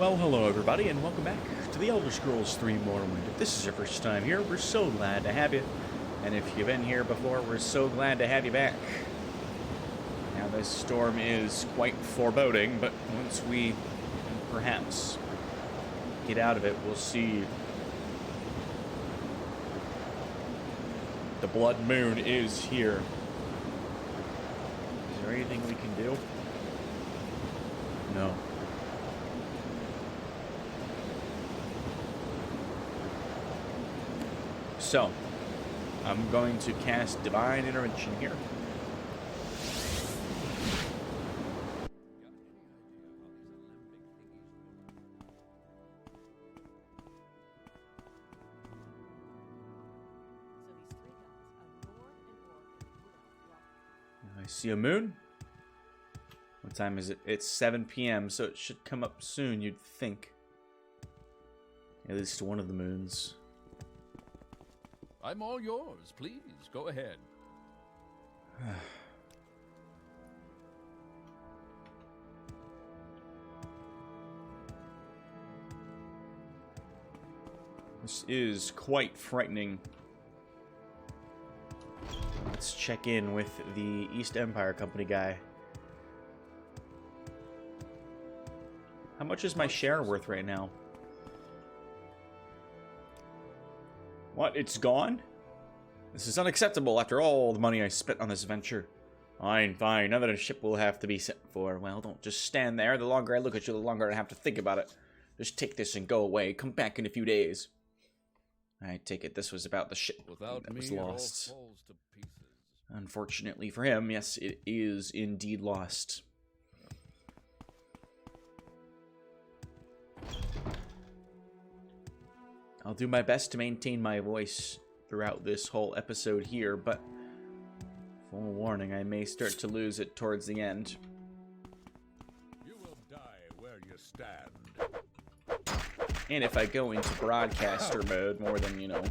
Well, hello everybody, and welcome back to the Elder Scrolls 3 Morrowind. If this is your first time here, we're so glad to have you. And if you've been here before, we're so glad to have you back. Now, this storm is quite foreboding, but once we perhaps get out of it, we'll see. The Blood Moon is here. Is there anything we can do? No. So, I'm going to cast Divine Intervention here. I see a moon. What time is it? It's 7 p.m., so it should come up soon, you'd think. At least one of the moons. I'm all yours. Please, go ahead. This is quite frightening. Let's check in with the East Empire Company guy. How much is my share worth right now? What? It's gone? This is unacceptable after all the money I spent on this venture. Fine, fine. Another ship will have to be sent for. Well, don't just stand there. The longer I look at you, the longer I have to think about it. Just take this and go away. Come back in a few days. I take it this was about the ship that was lost. All falls to pieces. Unfortunately for him, yes, it is indeed lost. I'll do my best to maintain my voice throughout this whole episode here, but full warning, I may start to lose it towards the end. You will die where you stand. And if I go into broadcaster mode more than, you know,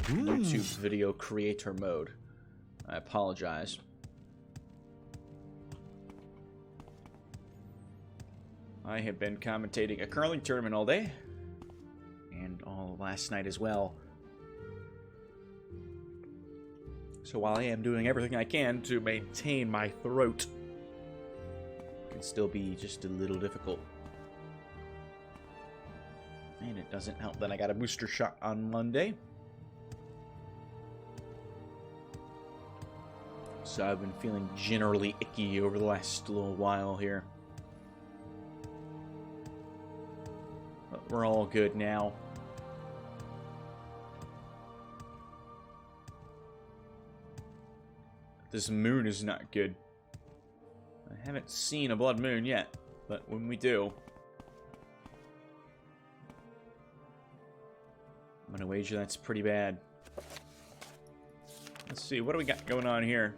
YouTube video creator mode, I apologize. I have been commentating a curling tournament all day. And all last night as well. So while I am doing everything I can to maintain my throat, it can still be just a little difficult. And it doesn't help that I got a booster shot on Monday. So I've been feeling generally icky over the last little while here. But we're all good now. This moon is not good. I haven't seen a blood moon yet, but when we do, I'm gonna wager that's pretty bad. Let's see, what do we got going on here?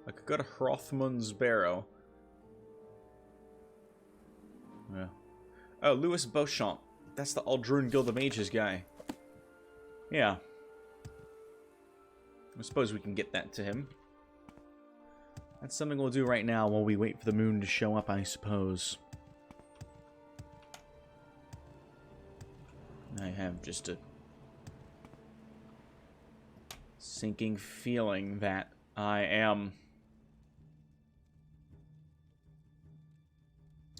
I could go to Hrothmund's Barrow. Yeah. Oh, Louis Beauchamp. That's the Aldrune Guild of Mages guy. Yeah. I suppose we can get that to him. That's something we'll do right now while we wait for the moon to show up, I suppose. I have just a sinking feeling that I am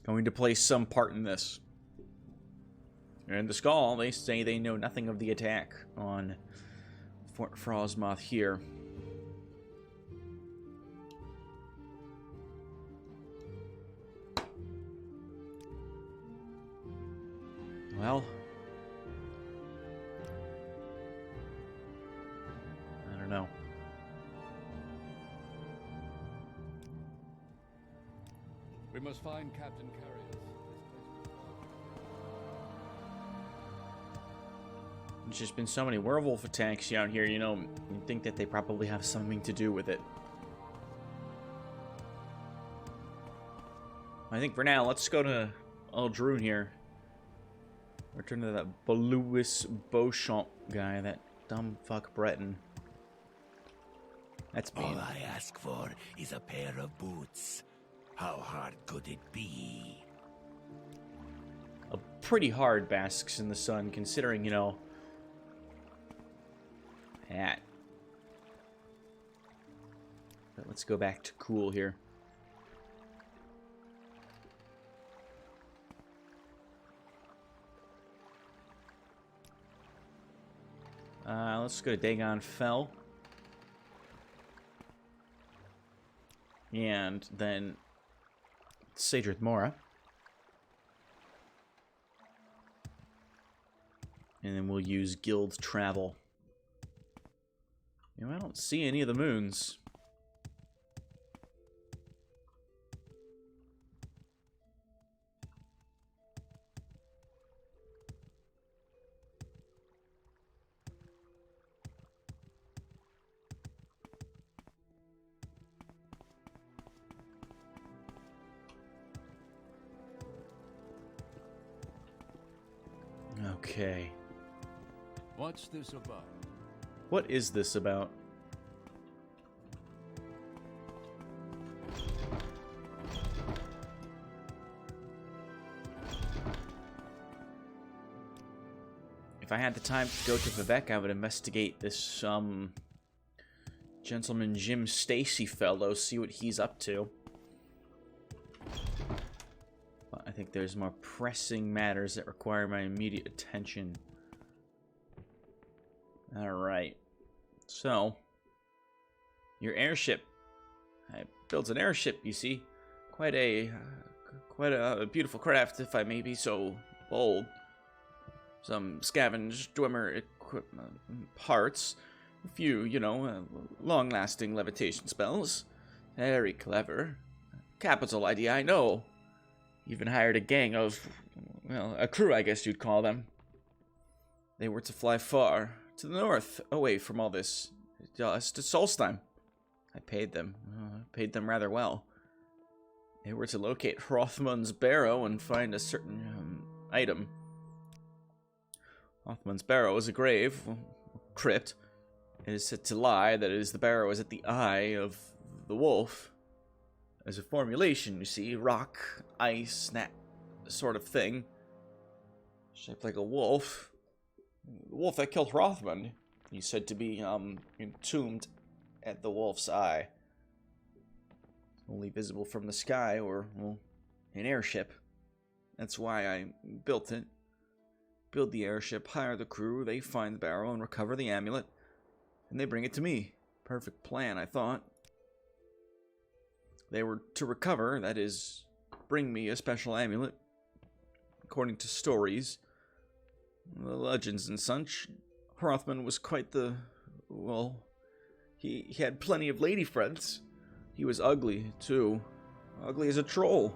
going to play some part in this. In the Skull, they say they know nothing of the attack on Fort Frostmoth here. Well, I don't know. We must find Captain Carriers. There's just been so many werewolf attacks out here, you know, you'd think that they probably have something to do with it. I think for now, let's go to Aldrune here. Return to that Louis Beauchamp guy, that dumb fuck Breton. That's All mean. I ask for is a pair of boots. How hard could it be? A pretty hard basks in the sun, considering, you know, that. But let's go back to cool here. Let's go to Dagon Fell. And then Sadrith Mora. And then we'll use Guild Travel. You know, I don't see any of the moons. Okay. What's this about? What is this about? If I had the time to go to Vivek, I would investigate this, Gentleman Jim Stacy fellow, see what he's up to. But I think there's more pressing matters that require my immediate attention. Alright. So, your airship. I built an airship, you see. Quite a beautiful craft, if I may be so bold. Some scavenged Dwemer equipment parts. A few, you know, long-lasting levitation spells. Very clever. Capital idea, I know. Even hired a gang of, well, a crew, I guess you'd call them. They were to fly far, to the north, away from all this dust, to Solstheim. I paid them rather well. They were to locate Hrothmund's barrow and find a certain item. Hrothmund's barrow is a grave, crypt. It is said to lie that it is the barrow is at the eye of the wolf. As a formulation, you see, rock, ice, that sort of thing. Shaped like a wolf. The wolf that killed Hrothmund. He's said to be entombed at the wolf's eye. Only visible from the sky or, well, an airship. That's why I built it. Build the airship, hire the crew, they find the barrow and recover the amulet. And they bring it to me. Perfect plan, I thought. They were to recover, that is, bring me a special amulet. According to stories, the legends and such, Hrothmund was quite the, well, he had plenty of lady friends. He was ugly, too. Ugly as a troll.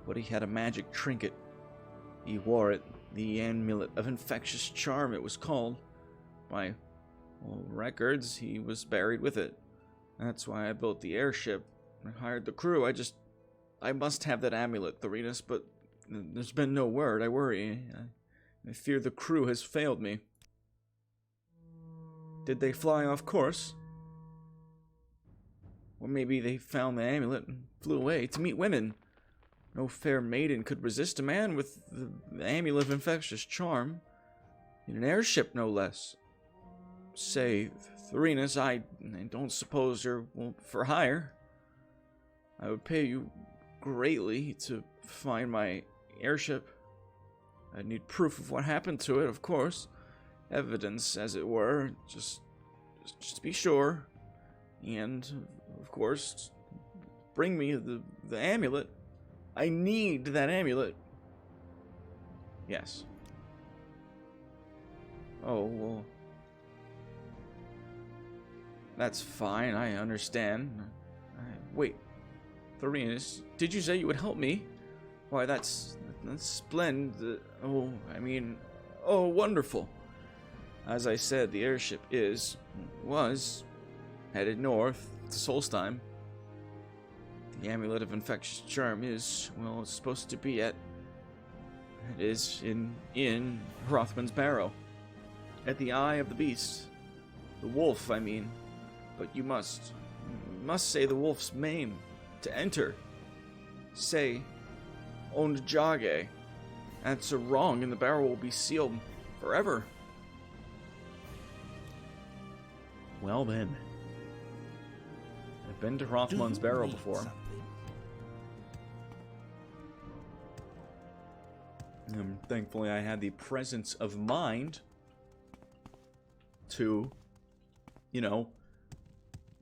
But he had a magic trinket. He wore it, the amulet of infectious charm it was called. By, well, records, he was buried with it. That's why I built the airship. I hired the crew. I must have that amulet, Therinus, but there's been no word. I worry. I fear the crew has failed me. Did they fly off course? Or maybe they found the amulet and flew away to meet women. No fair maiden could resist a man with the amulet of infectious charm. In an airship, no less. Say, Therinus, I don't suppose you're for hire. I would pay you greatly to find my airship. I'd need proof of what happened to it, of course. Evidence, as it were, just to be sure. And, of course, bring me the amulet. I need that amulet. Yes. Oh, well. That's fine, I understand. Wait. Therinus, did you say you would help me? Why, that's splendid. Oh, wonderful. As I said, the airship was headed north to Solstheim. The amulet of infectious charm is, well, it's supposed to be in Hrothmund's barrow. At the eye of the beast. The wolf, I mean. But you must say the wolf's name to enter. Say, Onjage. Answer wrong, and the barrel will be sealed forever. Well then. I've been to Rothmund's barrel before. Thankfully, I had the presence of mind to, you know,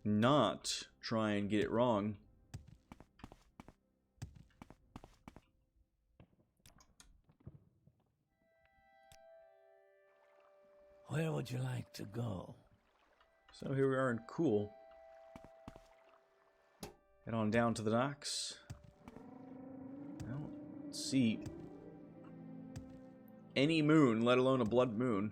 not try and get it wrong. Where would you like to go? So here we are in Cool. Head on down to the docks. I don't see any moon, let alone a blood moon.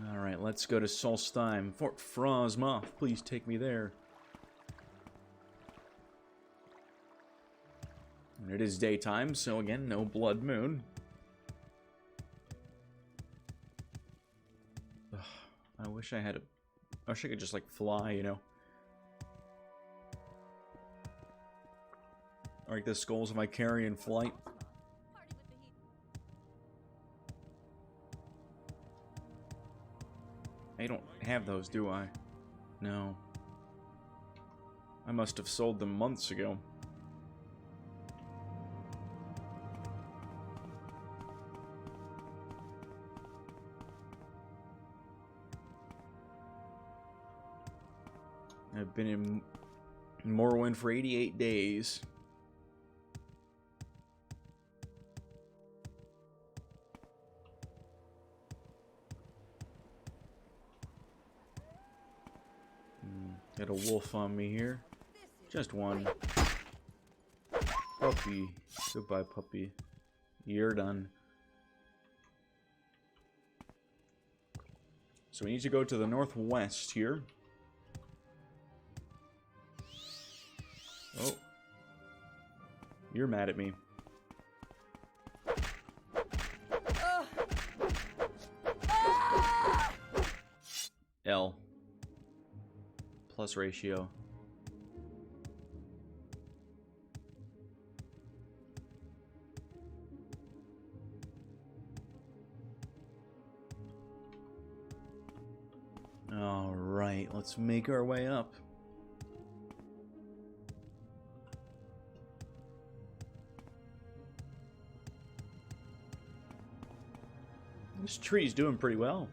Alright, let's go to Solstheim. Fort Frostmoth, please take me there. And it is daytime, so again, no blood moon. Ugh, I wish I had I wish I could just, like, fly, you know? Like the skulls of Icarian flight. I don't have those, do I? No. I must have sold them months ago. I've been in Morrowind for 88 days. Got a wolf on me here. Just one. Puppy. Goodbye, puppy. You're done. So we need to go to the northwest here. Oh. You're mad at me. L. Plus ratio. All right, let's make our way up. This tree's doing pretty well.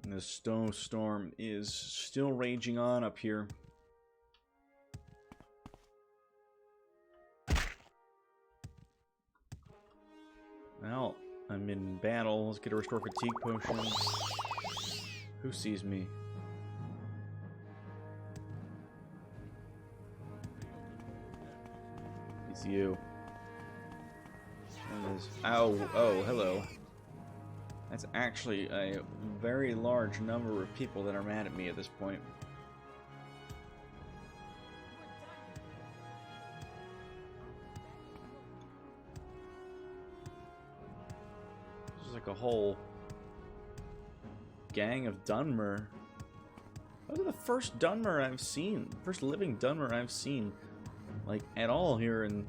The snowstorm is still raging on up here. Well, I'm in battle. Let's get a restore fatigue potion. Who sees me? It's you. What is... Ow, oh, hello. That's actually a very large number of people that are mad at me at this point. This is like a whole gang of Dunmer. Those are the first Dunmer I've seen. First living Dunmer I've seen. Like, at all here in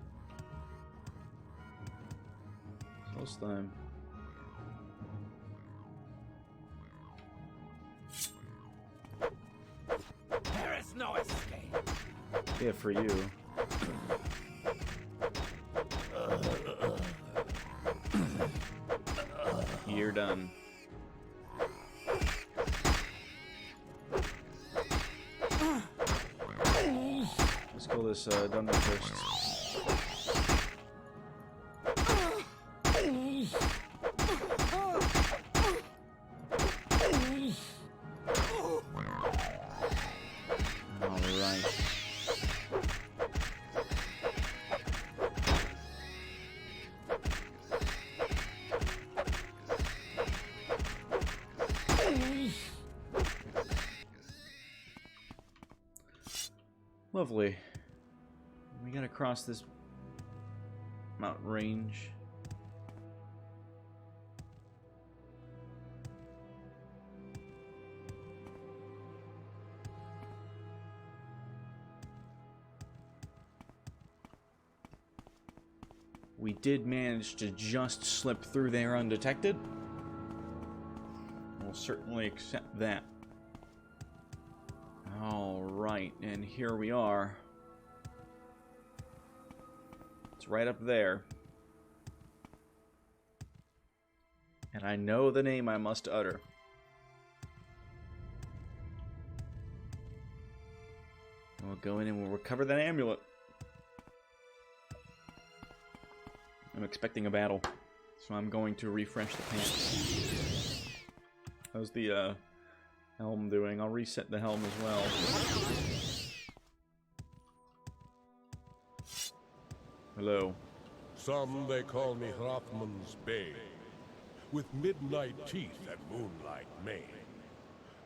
Solstheim. There is no escape. Yeah, for you. You're done. Let's kill this Dunmer first. Lovely. We gotta cross this mountain range. We did manage to just slip through there undetected. We'll certainly accept that. Alright, and here we are. It's right up there. And I know the name I must utter. We'll go in and we'll recover that amulet. I'm expecting a battle, so I'm going to refresh the pants. How's the helm doing? I'll reset the helm as well. Hello. Some they call me Hrothmund's Bane, with midnight teeth and moonlight mane.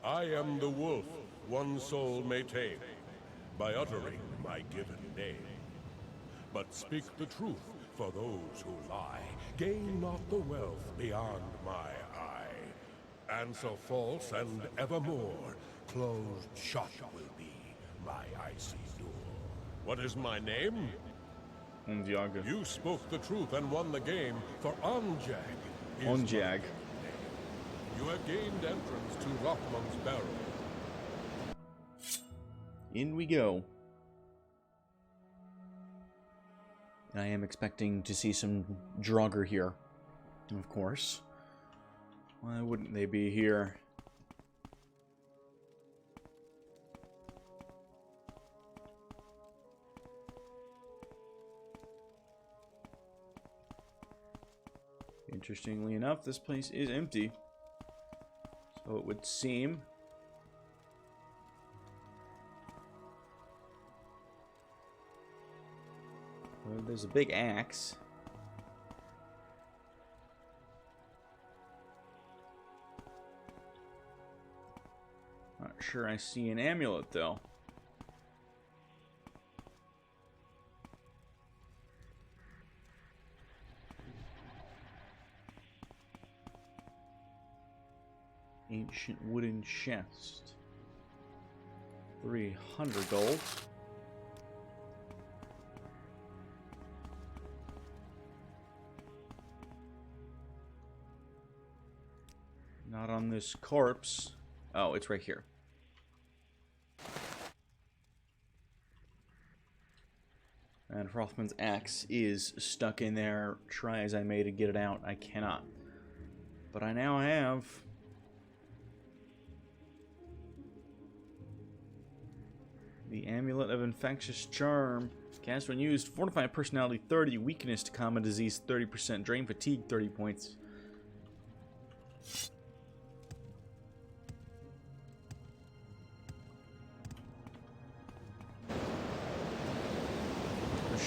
I am the wolf one soul may tame, by uttering my given name. But speak the truth, for those who lie gain not the wealth beyond my eye. Answer false and evermore, closed shut will be my icy door. What is my name? Onjag. You spoke the truth and won the game, for Onjag is Onjag. my name. You have gained entrance to Hrothmund's Barrow. In we go. I am expecting to see some Draugr here, of course. Why wouldn't they be here? Interestingly enough, this place is empty. So it would seem. Well, there's a big axe. Not sure I see an amulet though. Ancient wooden chest. 300 gold. Not on this corpse. Oh, it's right here. And Hrothmund's axe is stuck in there. Try as I may to get it out, I cannot. But I now have the Amulet of Infectious Charm. Cast when used, Fortify Personality 30, Weakness to Common Disease 30%, Drain Fatigue 30 points.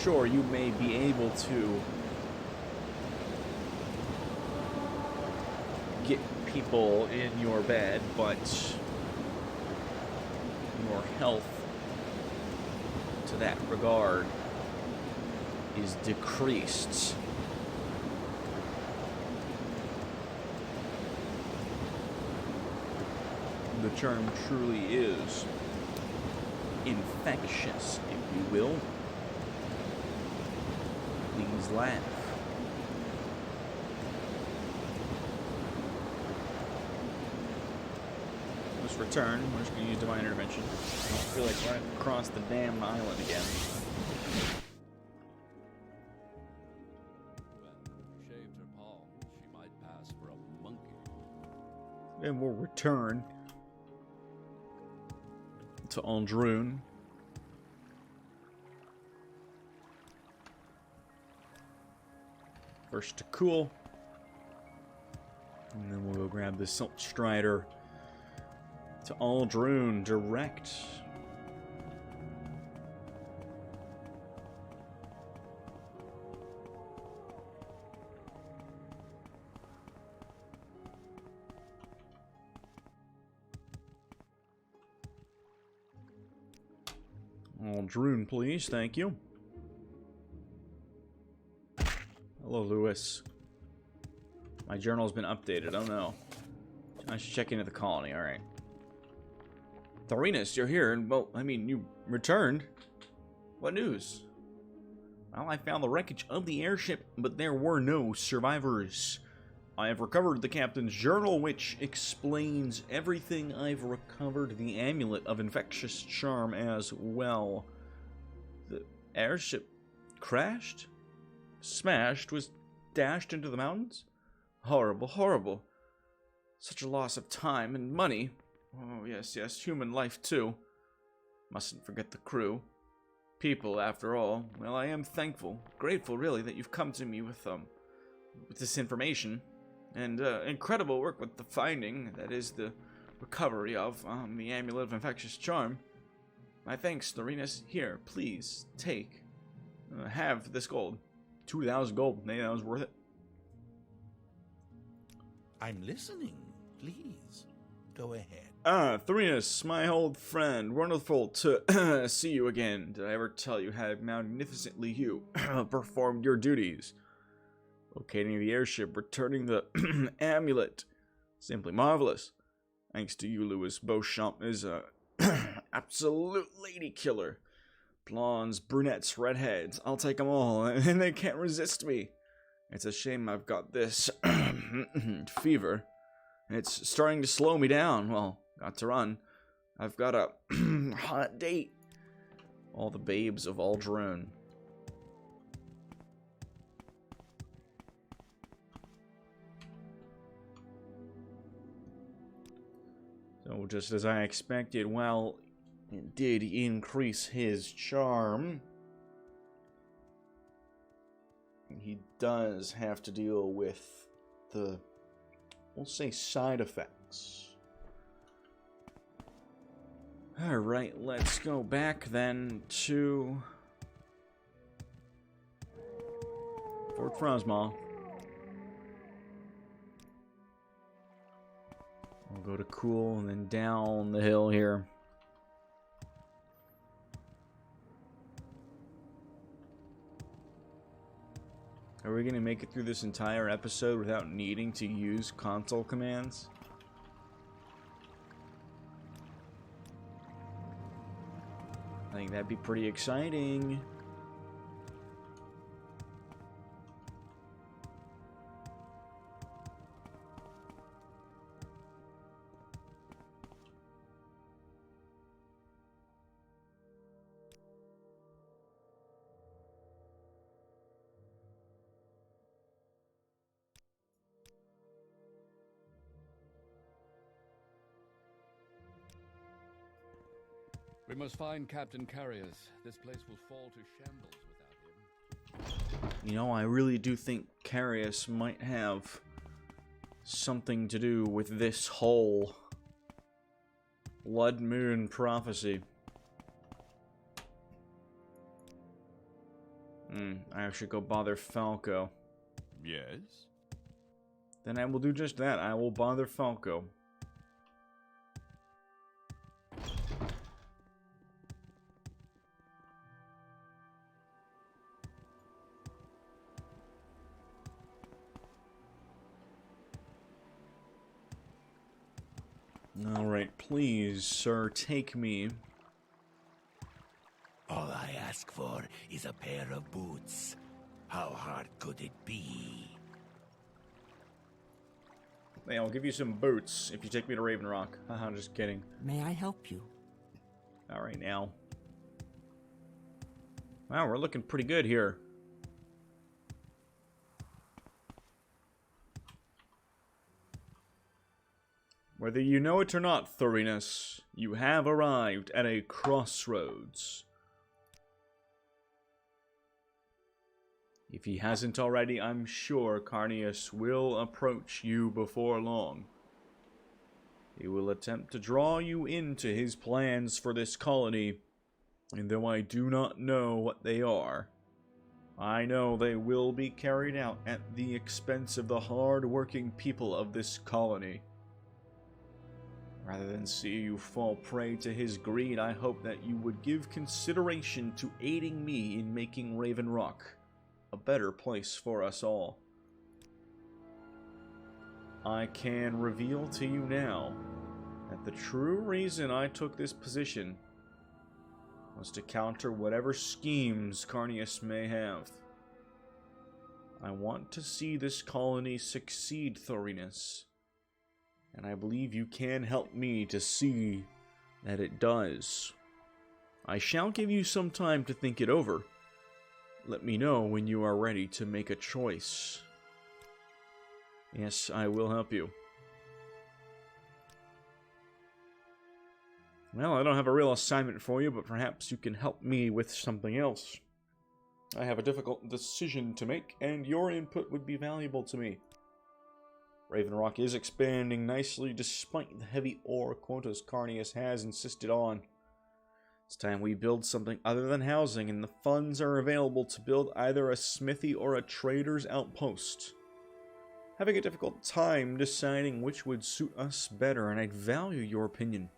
Sure, you may be able to get people in your bed, but your health to that regard is decreased. The charm truly is infectious, if you will. Please laugh. Let's return. We're just going to use Divine Intervention. I don't feel like running across the damn island again. When she shaved her palms, she might pass for a monkey. And we'll return to Aldrune. First to cool. And then we'll go grab the Silt Strider to Aldrune direct. Aldrune, please. Thank you. Hello, Lewis. My journal's been updated. Oh, no. I should check into the colony. Alright. Thorinus, you're here. And, well, I mean, you returned. What news? Well, I found the wreckage of the airship, but there were no survivors. I have recovered the captain's journal, which explains everything. I've recovered the amulet of infectious charm as well. The airship crashed? Smashed? Was dashed into the mountains? Horrible, horrible. Such a loss of time and money. Oh, yes, yes, human life too. Mustn't forget the crew. People, after all. Well, I am thankful, grateful, really, that you've come to me with this information. And incredible work with the finding, that is, the recovery of the amulet of infectious charm. My thanks, Thorinus. Here, please, take. Have this gold. 2,000 gold. Maybe that was worth it. I'm listening. Please, go ahead. Thorinus, my old friend. Wonderful to see you again. Did I ever tell you how magnificently you performed your duties? Locating the airship, returning the amulet. Simply marvelous. Thanks to you, Louis. Beauchamp is a absolute lady killer. Blondes, brunettes, redheads. I'll take them all, and they can't resist me. It's a shame I've got this fever. It's starting to slow me down. Well, got to run. I've got a hot date. All the babes of Aldrune. So just as I expected, well, it did increase his charm. He does have to deal with the, we'll say, side effects. Alright, let's go back then to Fort Frosmall. We'll go to Cool and then down the hill here. Are we going to make it through this entire episode without needing to use console commands? I think that'd be pretty exciting. We must find Captain Carriers. This place will fall to shambles without him. You know, I really do think Carius might have something to do with this whole Blood Moon prophecy. I should go bother Falco. Yes? Then I will do just that. I will bother Falco. Alright, please, sir, take me. All I ask for is a pair of boots. How hard could it be? Hey, I'll give you some boots if you take me to Raven Rock. Haha, just kidding. May I help you? Alright now. Wow, we're looking pretty good here. Whether you know it or not, Thorinus, you have arrived at a crossroads. If he hasn't already, I'm sure Carnius will approach you before long. He will attempt to draw you into his plans for this colony, and though I do not know what they are, I know they will be carried out at the expense of the hard-working people of this colony. Rather than see you fall prey to his greed, I hope that you would give consideration to aiding me in making Raven Rock a better place for us all. I can reveal to you now that the true reason I took this position was to counter whatever schemes Carnius may have. I want to see this colony succeed, Thorinus, and I believe you can help me to see that it does. I shall give you some time to think it over. Let me know when you are ready to make a choice. Yes, I will help you. Well, I don't have a real assignment for you, but perhaps you can help me with something else. I have a difficult decision to make, and your input would be valuable to me. Raven Rock is expanding nicely despite the heavy ore quotas Carnius has insisted on. It's time we build something other than housing, and the funds are available to build either a smithy or a trader's outpost. Having a difficult time deciding which would suit us better, and I'd value your opinion.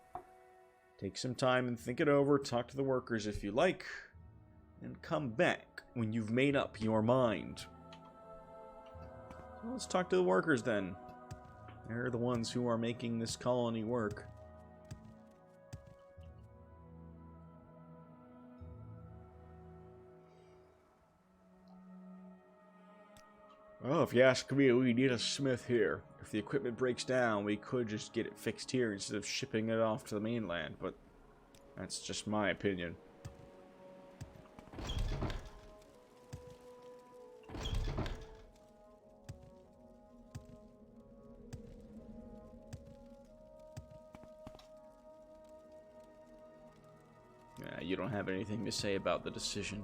Take some time and think it over, talk to the workers if you like, and come back when you've made up your mind. Well, let's talk to the workers then. They're the ones who are making this colony work. Well, if you ask me, we need a smith here. If the equipment breaks down, we could just get it fixed here instead of shipping it off to the mainland, but that's just my opinion. Yeah, you don't have anything to say about the decision.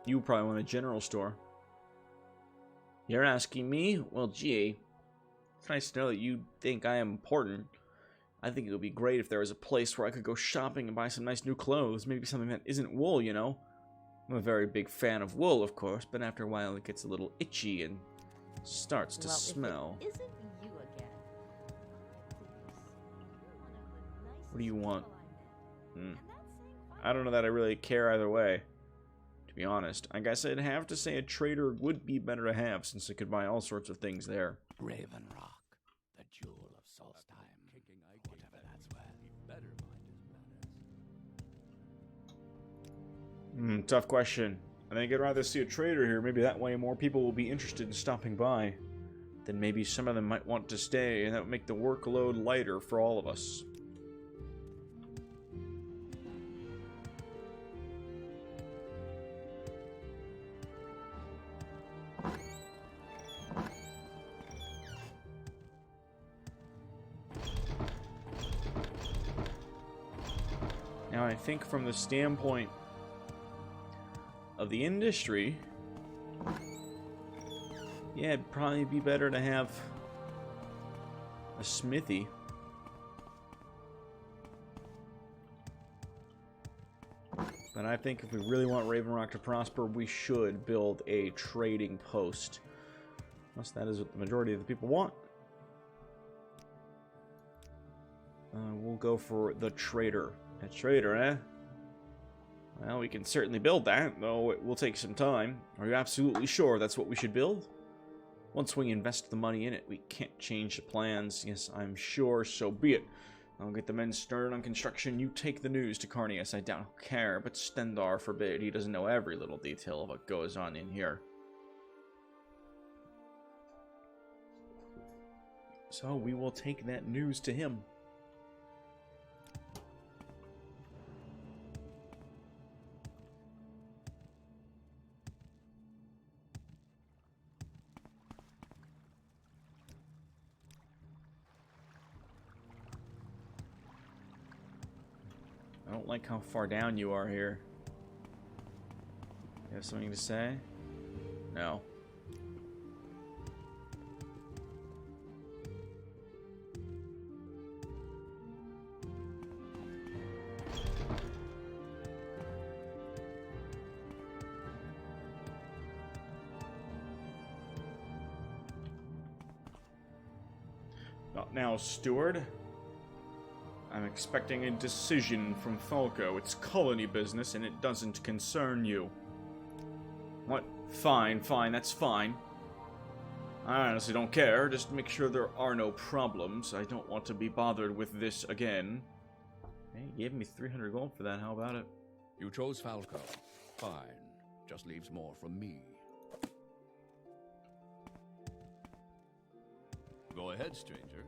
You probably want a general store. You're asking me? Well, gee. It's nice to know that you think I am important. I think it would be great if there was a place where I could go shopping and buy some nice new clothes. Maybe something that isn't wool, you know? I'm a very big fan of wool, of course, but after a while it gets a little itchy and starts to smell. If it isn't you again. What do you want? I don't know that I really care either way. To be honest, I guess I'd have to say a trader would be better to have, since I could buy all sorts of things there. Raven Rock, the jewel of Solstheim, whatever that's worth. Tough question. I think I'd rather see a trader here. Maybe that way more people will be interested in stopping by. Then maybe some of them might want to stay, and that would make the workload lighter for all of us. Now, I think from the standpoint of the industry, yeah, it'd probably be better to have a smithy. But I think if we really want Raven Rock to prosper, we should build a trading post. Unless that is what the majority of the people want. We'll go for the trader. A trader, eh? Well, we can certainly build that, though it will take some time. Are you absolutely sure that's what we should build? Once we invest the money in it, we can't change the plans. Yes, I'm sure, so be it. I'll get the men started on construction. You take the news to Carnius. I don't care, but Stendar forbid. He doesn't know every little detail of what goes on in here. So we will take that news to him. I don't like how far down you are here. You have something to say? No. What now, steward? I'm expecting a decision from Falco. It's colony business, and it doesn't concern you. What? Fine, fine, that's fine. I honestly don't care. Just make sure there are no problems. I don't want to be bothered with this again. Hey, you gave me 300 gold for that. How about it? You chose Falco. Fine. Just leaves more from me. Go ahead, stranger.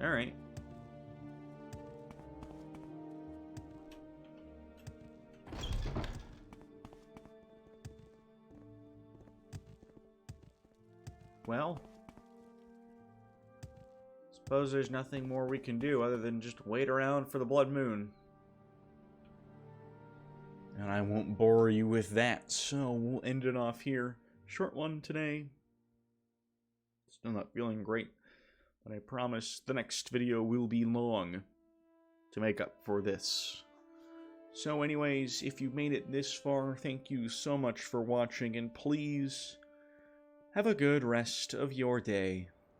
Alright. Well, suppose there's nothing more we can do other than just wait around for the blood moon. And I won't bore you with that, so we'll end it off here. Short one today. Still not feeling great, but I promise the next video will be long to make up for this. So anyways, if you made it this far, thank you so much for watching, and please have a good rest of your day.